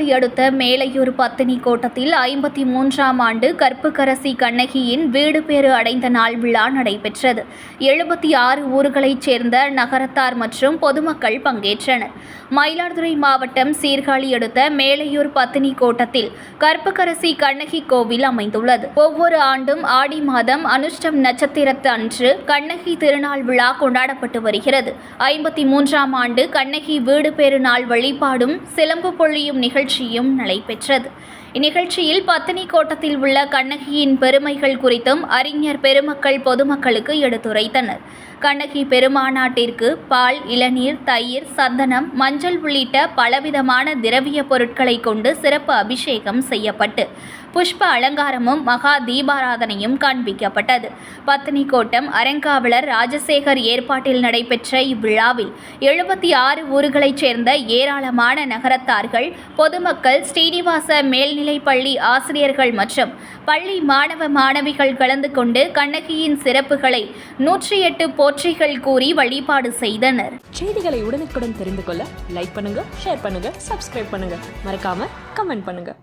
சீர்காழி அடுத்த மேலையூர் பத்தினி கோட்டத்தில் 53ஆம் ஆண்டு கற்புக்கரசி கண்ணகியின் வீடு பேறு அடைந்த நாள் விழா நடைபெற்றது. 76 ஊர்களைச் சேர்ந்த நகரத்தார் மற்றும் பொதுமக்கள் பங்கேற்றனர். மயிலாடுதுறை மாவட்டம் சீர்காழி அடுத்த மேலையூர் பத்தினி கோட்டத்தில் கற்புக்கரசி கண்ணகி கோவில் அமைந்துள்ளது. ஒவ்வொரு ஆண்டும் ஆடி மாதம் அனுஷ்டம் நட்சத்திரத்து அன்று கண்ணகி திருநாள் விழா கொண்டாடப்பட்டு வருகிறது. 53ஆம் ஆண்டு கண்ணகி வீடு பேறு நாள் வழிபாடும் சிலம்பு பொழியும் நிகழ்ச்சியும் நடைபெற்றது. இந்நிகழ்ச்சியில் பத்தினி கோட்டத்தில் உள்ள கண்ணகியின் பெருமைகள் குறித்தும் அறிஞர் பெருமக்கள் பொதுமக்களுக்கு எடுத்துரைத்தனர். கண்ணகி பெருமாநாட்டிற்கு பால், இளநீர், தயிர், சந்தனம், மஞ்சள் உள்ளிட்ட பலவிதமான திரவிய பொருட்களை கொண்டு சிறப்பு அபிஷேகம் செய்யப்பட்டு புஷ்ப அலங்காரமும் மகா தீபாராதனையும் காண்பிக்கப்பட்டது. பத்தினி கோட்டம் அறங்காவலர் ராஜசேகர் ஏற்பாட்டில் நடைபெற்ற இவ்விழாவில் 76 ஊர்களைச் சேர்ந்த ஏராளமான நகரத்தார்கள், பொதுமக்கள், ஸ்ரீனிவாச மேல்நிலைப்பள்ளி ஆசிரியர்கள் மற்றும் பள்ளி மாணவ மாணவிகள் கலந்து கொண்டு கண்ணகியின் சிறப்புகளை 108 போற்றிகள் கூறி வழிபாடு செய்தனர். செய்திகளை உடனுக்குடன் தெரிந்து கொள்ள லைக் பண்ணுங்க, ஷேர் பண்ணுங்க, சப்ஸ்கிரைப் பண்ணுங்க, மறக்காம கமெண்ட் பண்ணுங்க.